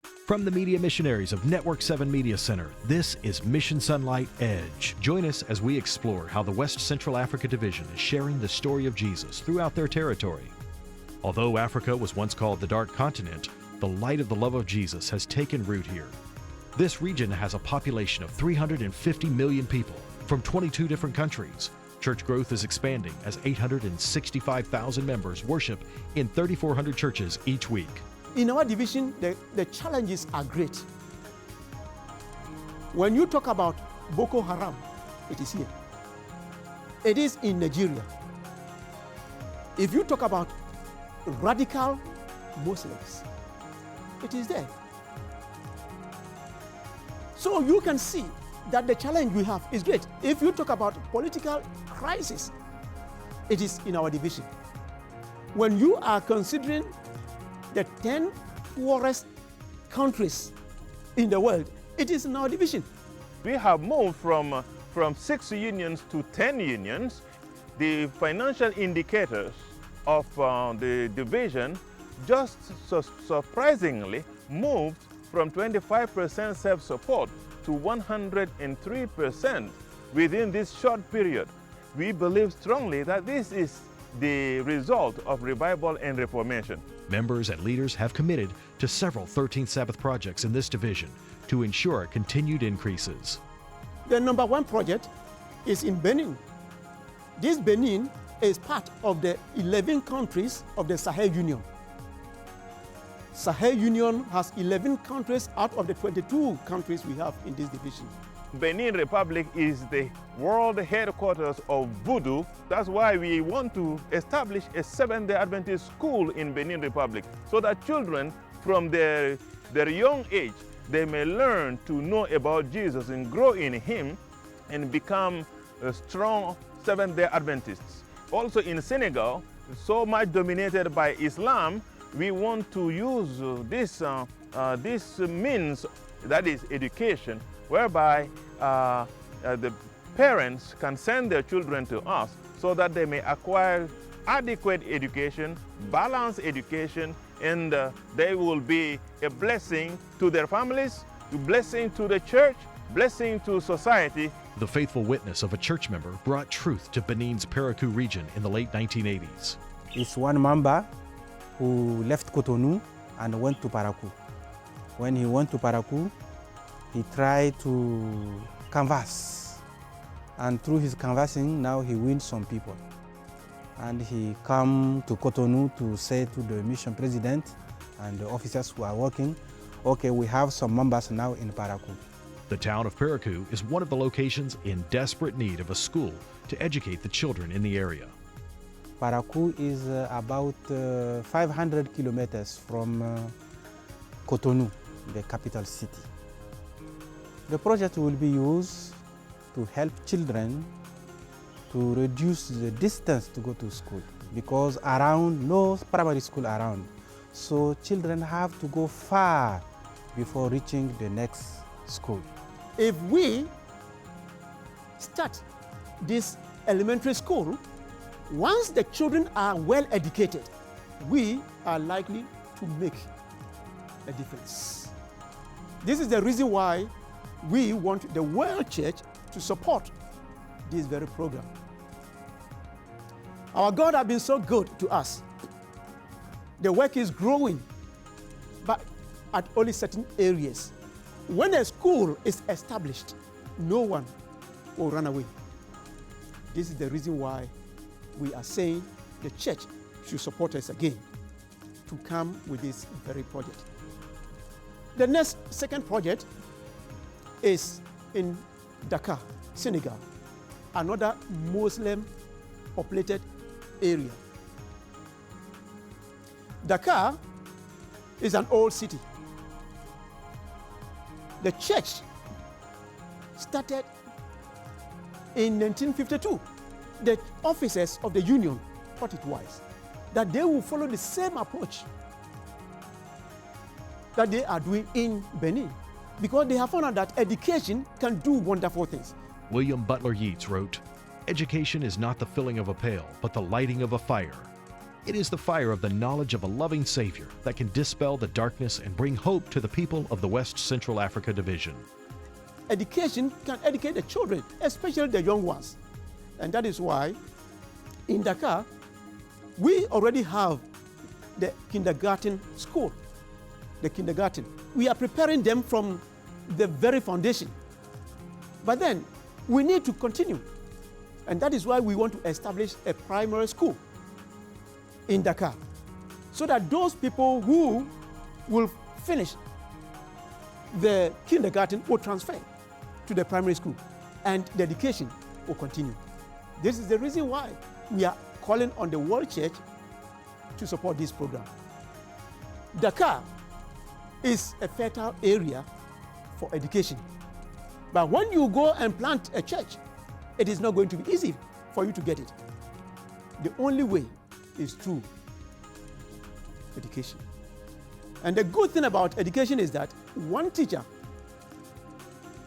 From the media missionaries of Network 7 Media Center, this is Mission Sunlight Edge. Join us as we explore how the West Central Africa Division is sharing the story of Jesus throughout their territory. Although Africa was once called the Dark Continent, the light of the love of Jesus has taken root here. This region has a population of 350 million people from 22 different countries. Church growth is expanding as 865,000 members worship in 3,400 churches each week. In our division, the challenges are great. When you talk about Boko Haram, it is here. It is in Nigeria. If you talk about radical Muslims, it is there. So you can see that the challenge we have is great. If you talk about political crisis, it is in our division. When you are considering the 10 poorest countries in the world, it is in our division. We have moved from 6 unions to 10 unions. The financial indicators of the division just surprisingly moved from 25% self-support to 103% within this short period. We believe strongly that this is the result of revival and reformation. Members and leaders have committed to several 13th Sabbath projects in this division to ensure continued increases. The number one project is in Benin. This Benin is part of the 11 countries of the Sahel Union. Sahel Union has 11 countries out of the 22 countries we have in this division. Benin Republic is the world headquarters of voodoo. That's why we want to establish a Seventh-day Adventist school in Benin Republic so that children from their young age, they may learn to know about Jesus and grow in Him and become strong Seventh-day Adventists. Also in Senegal, so much dominated by Islam, we want to use this means, that is education, whereby the parents can send their children to us so that they may acquire adequate education, balanced education, and they will be a blessing to their families, a blessing to the church, blessing to society. The faithful witness of a church member brought truth to Benin's Parakou region in the late 1980s. It's one member who left Cotonou and went to Parakou. When he went to Parakou, he tried to canvass, and through his canvassing, now he wins some people. And he come to Cotonou to say to the mission president and the officers who are working, okay, we have some members now in Parakou. The town of Parakou is one of the locations in desperate need of a school to educate the children in the area. Parakou is about 500 kilometers from Cotonou, the capital city. The project will be used to help children to reduce the distance to go to school, because around, no primary school around. So children have to go far before reaching the next school. If we start this elementary school, once the children are well educated, we are likely to make a difference. This is the reason why we want the World Church to support this very program. Our God has been so good to us. The work is growing, but at only certain areas. When a school is established, no one will run away. This is the reason why we are saying the church should support us again to come with this very project. The second project is in Dakar, Senegal, another Muslim populated area. Dakar is an old city. The church started in 1952. The officers of the union thought it wise that they will follow the same approach that they are doing in Benin, because they have found out that education can do wonderful things. William Butler Yeats wrote, "Education is not the filling of a pail, but the lighting of a fire." It is the fire of the knowledge of a loving Savior that can dispel the darkness and bring hope to the people of the West Central Africa Division. Education can educate the children, especially the young ones. And that is why in Dakar, we already have the kindergarten school, the kindergarten. We are preparing them from the very foundation. But then we need to continue. And that is why we want to establish a primary school in Dakar, so that those people who will finish the kindergarten will transfer to the primary school and the education will continue. This is the reason why we are calling on the World Church to support this program. Dakar is a fertile area for education. But when you go and plant a church, it is not going to be easy for you to get it. The only way is through education. And the good thing about education is that one teacher,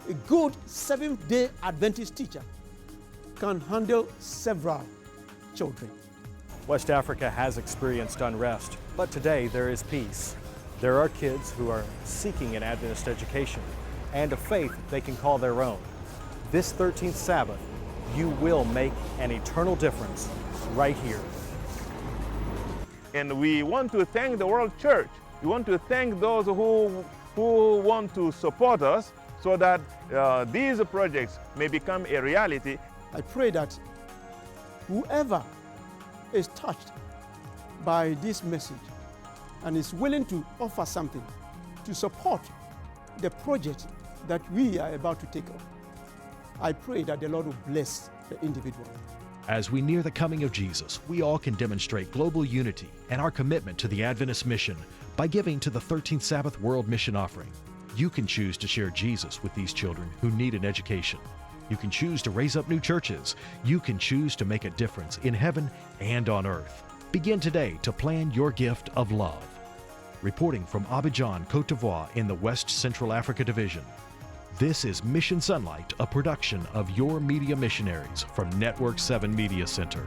a good Seventh-day Adventist teacher, can handle several children. West Africa has experienced unrest, but today there is peace. There are kids who are seeking an Adventist education and a faith they can call their own. This 13th Sabbath, you will make an eternal difference right here. And we want to thank the World Church. We want to thank those who want to support us so that these projects may become a reality. I pray that whoever is touched by this message and is willing to offer something to support the project that we are about to take on, I pray that the Lord will bless the individual. As we near the coming of Jesus, we all can demonstrate global unity and our commitment to the Adventist mission by giving to the 13th Sabbath World Mission Offering. You can choose to share Jesus with these children who need an education. You can choose to raise up new churches. You can choose to make a difference in heaven and on earth. Begin today to plan your gift of love. Reporting from Abidjan, Côte d'Ivoire in the West Central Africa Division, this is Mission Sunlight, a production of Your Media Missionaries from Network 7 Media Center.